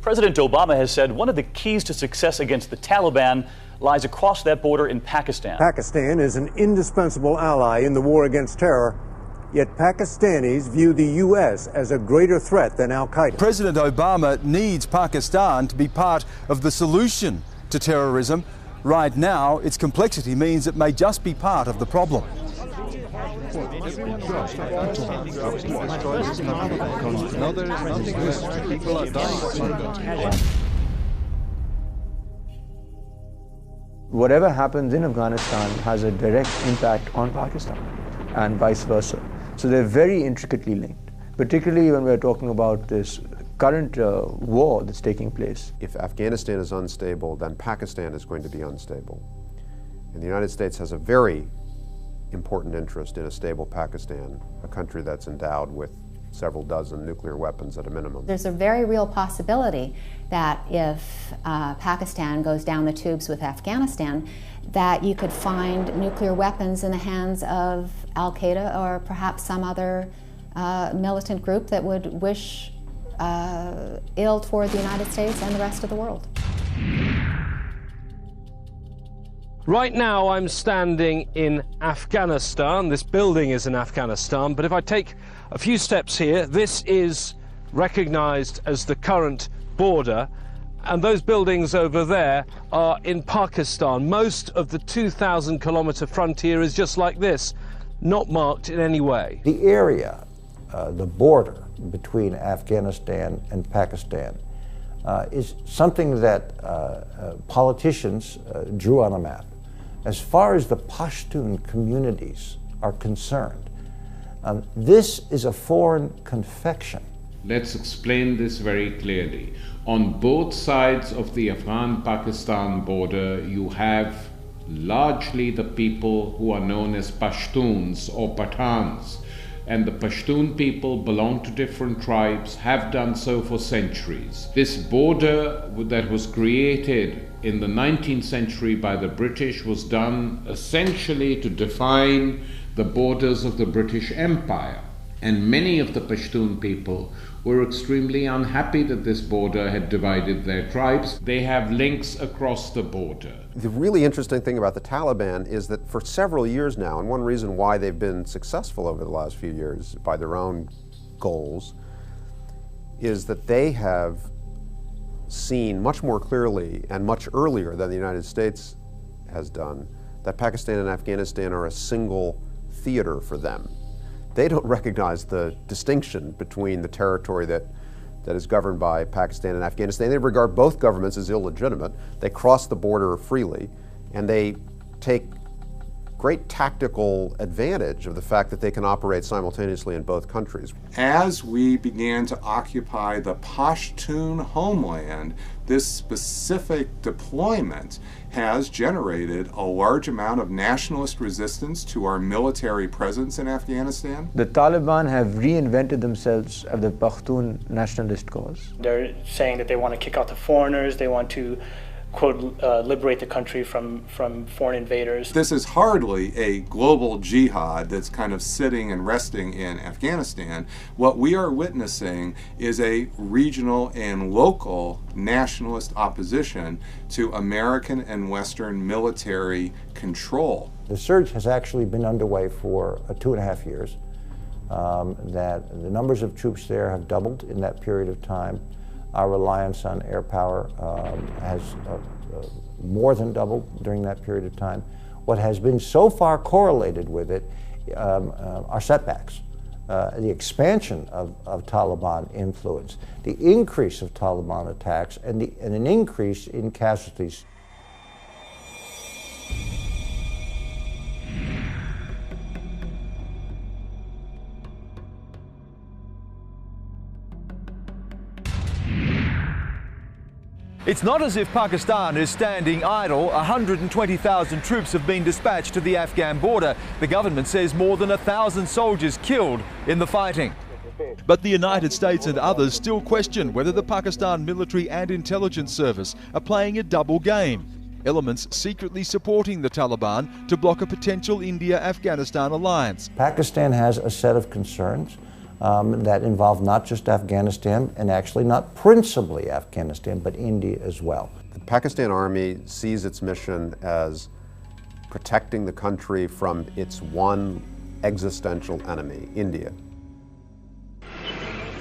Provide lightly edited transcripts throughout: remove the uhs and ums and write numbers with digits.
President Obama has said one of the keys to success against the Taliban lies across that border in Pakistan. Pakistan is an indispensable ally in the war against terror, yet Pakistanis view the U.S. as a greater threat than al-Qaeda. President Obama needs Pakistan to be part of the solution to terrorism. Right now, its complexity means it may just be part of the problem. Whatever happens in Afghanistan has a direct impact on Pakistan and vice versa. So they're very intricately linked, particularly when we're talking about this current war that's taking place. If Afghanistan is unstable, then Pakistan is going to be unstable. And the United States has a very important interest in a stable Pakistan, a country that's endowed with several dozen nuclear weapons at a minimum. There's a very real possibility that if Pakistan goes down the tubes with Afghanistan, that you could find nuclear weapons in the hands of al-Qaeda or perhaps some other militant group that would wish ill toward the United States and the rest of the world. Right now I'm standing in Afghanistan. This building is in Afghanistan, but if I take a few steps here, this is recognized as the current border, and those buildings over there are in Pakistan. Most of the 2,000-kilometer frontier is just like this, not marked in any way. The area, the border between Afghanistan and Pakistan is something that politicians drew on a map. As far as the Pashtun communities are concerned, this is a foreign confection. Let's explain this very clearly. On both sides of the Afghan-Pakistan border, you have largely the people who are known as Pashtuns or Pathans. And the Pashtun people belong to different tribes, have done so for centuries. This border that was created in the 19th century by the British was done essentially to define the borders of the British Empire. And many of the Pashtun people were extremely unhappy that this border had divided their tribes. They have links across the border. The really interesting thing about the Taliban is that for several years now, and one reason why they've been successful over the last few years by their own goals, is that they have seen much more clearly and much earlier than the United States has done that Pakistan and Afghanistan are a single theater for them. They don't recognize the distinction between the territory that is governed by Pakistan and Afghanistan. They regard both governments as illegitimate. They cross the border freely, and they take great tactical advantage of the fact that they can operate simultaneously in both countries. As we began to occupy the Pashtun homeland, this specific deployment has generated a large amount of nationalist resistance to our military presence in Afghanistan. The Taliban have reinvented themselves as the Pashtun nationalist cause. They're saying that they want to kick out the foreigners, they want to quote, liberate the country from foreign invaders. This is hardly a global jihad that's kind of sitting and resting in Afghanistan. What we are witnessing is a regional and local nationalist opposition to American and Western military control. The surge has actually been underway for 2.5 years. That the numbers of troops there have doubled in that period of time. Our reliance on air power has more than doubled during that period of time. What has been so far correlated with it are setbacks. The expansion of Taliban influence, the increase of Taliban attacks, and an increase in casualties. It's not as if Pakistan is standing idle. 120,000 troops have been dispatched to the Afghan border. The government says more than 1,000 soldiers killed in the fighting. But the United States and others still question whether the Pakistan military and intelligence service are playing a double game. Elements secretly supporting the Taliban to block a potential India-Afghanistan alliance. Pakistan has a set of concerns that involve not just Afghanistan, and actually not principally Afghanistan, but India as well. The Pakistan Army sees its mission as protecting the country from its one existential enemy, India.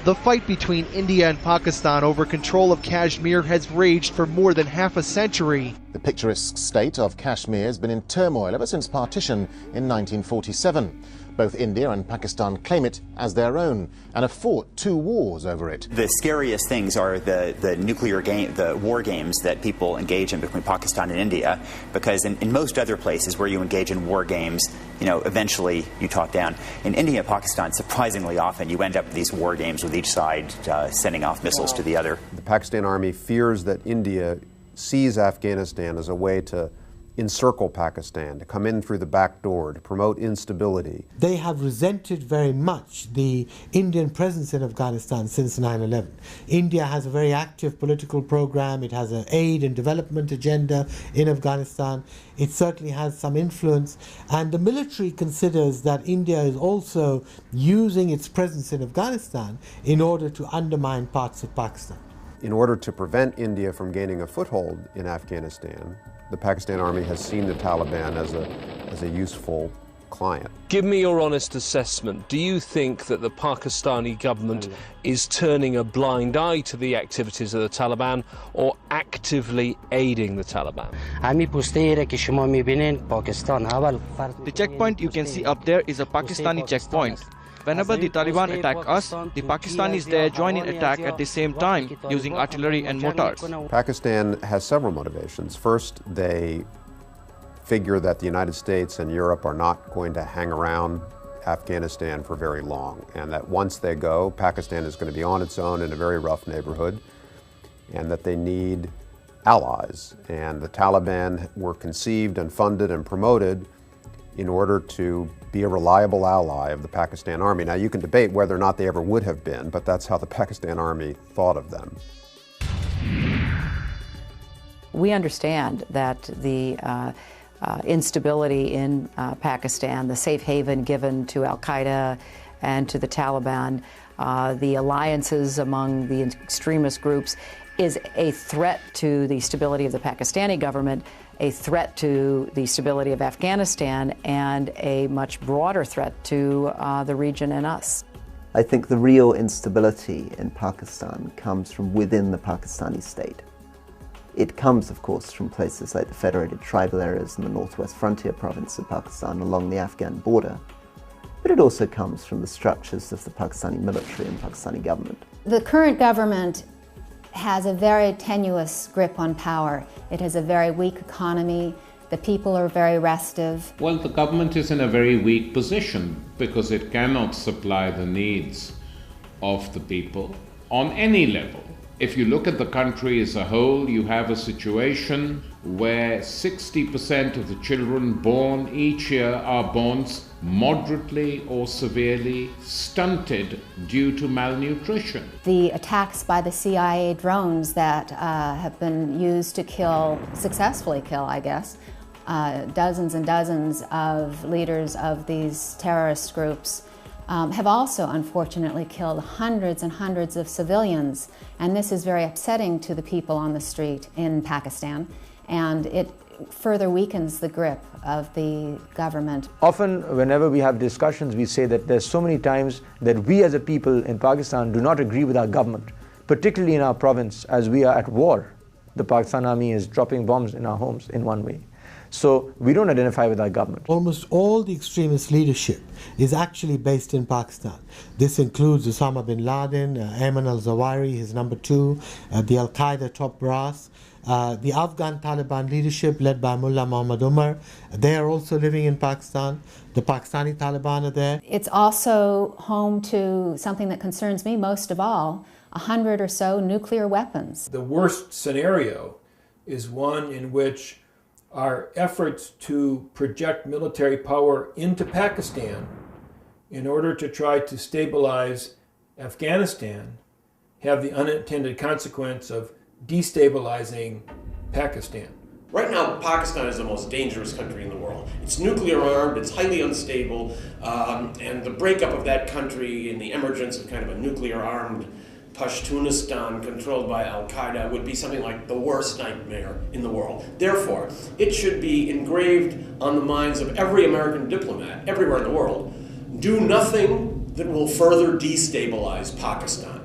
The fight between India and Pakistan over control of Kashmir has raged for more than half a century. The picturesque state of Kashmir has been in turmoil ever since partition in 1947. Both India and Pakistan claim it as their own and have fought 2 wars over it. The scariest things are the nuclear game, the war games that people engage in between Pakistan and India, because in most other places where you engage in war games, eventually you talk down. In India and Pakistan, surprisingly often, you end up with these war games with each side sending off missiles to the other. The Pakistan Army fears that India sees Afghanistan as a way to encircle Pakistan, to come in through the back door, to promote instability. They have resented very much the Indian presence in Afghanistan since 9/11. India has a very active political program. It has an aid and development agenda in Afghanistan. It certainly has some influence, and the military considers that India is also using its presence in Afghanistan in order to undermine parts of Pakistan. In order to prevent India from gaining a foothold in Afghanistan, the Pakistan Army has seen the Taliban as a useful client. Give me your honest assessment. Do you think that the Pakistani government is turning a blind eye to the activities of the Taliban or actively aiding the Taliban? The checkpoint you can see up there is a Pakistani checkpoint. Whenever the Taliban attack us, the Pakistanis there join in attack at the same time using artillery and mortars. Pakistan has several motivations. First, they figure that the United States and Europe are not going to hang around Afghanistan for very long, and that once they go, Pakistan is going to be on its own in a very rough neighborhood, and that they need allies. And the Taliban were conceived and funded and promoted in order to be a reliable ally of the Pakistan Army. Now, you can debate whether or not they ever would have been, but that's how the Pakistan Army thought of them. We understand that the instability in Pakistan, the safe haven given to al-Qaeda and to the Taliban, the alliances among the extremist groups, is a threat to the stability of the Pakistani government, a threat to the stability of Afghanistan, and a much broader threat to the region and us. I think the real instability in Pakistan comes from within the Pakistani state. It comes, of course, from places like the federated tribal areas in the northwest frontier province of Pakistan along the Afghan border, but it also comes from the structures of the Pakistani military and Pakistani government. The current government has a very tenuous grip on power. It has a very weak economy. The people are very restive. Well, the government is in a very weak position because it cannot supply the needs of the people on any level. If you look at the country as a whole, you have a situation where 60% of the children born each year are born moderately or severely stunted due to malnutrition. The attacks by the CIA drones that have been used to successfully kill, I guess, dozens and dozens of leaders of these terrorist groups have also unfortunately killed hundreds and hundreds of civilians. And this is very upsetting to the people on the street in Pakistan, and it further weakens the grip of the government. Often, whenever we have discussions, we say that there's so many times that we as a people in Pakistan do not agree with our government, particularly in our province, as we are at war. The Pakistan Army is dropping bombs in our homes in one way. So we don't identify with our government. Almost all the extremist leadership is actually based in Pakistan. This includes Osama bin Laden, Ayman al-Zawahiri, his number 2, the al-Qaeda top brass, the Afghan Taliban leadership led by Mullah Muhammad Umar. They are also living in Pakistan. The Pakistani Taliban are there. It's also home to something that concerns me most of all, 100 or so nuclear weapons. The worst scenario is one in which our efforts to project military power into Pakistan in order to try to stabilize Afghanistan have the unintended consequence of destabilizing Pakistan. Right now, Pakistan is the most dangerous country in the world. world. It's nuclear armed, it's highly unstable, and the breakup of that country and the emergence of kind of a nuclear armed Pashtunistan controlled by Al-Qaeda would be something like the worst nightmare in the world. Therefore, it should be engraved on the minds of every American diplomat everywhere in the world. Do nothing that will further destabilize Pakistan.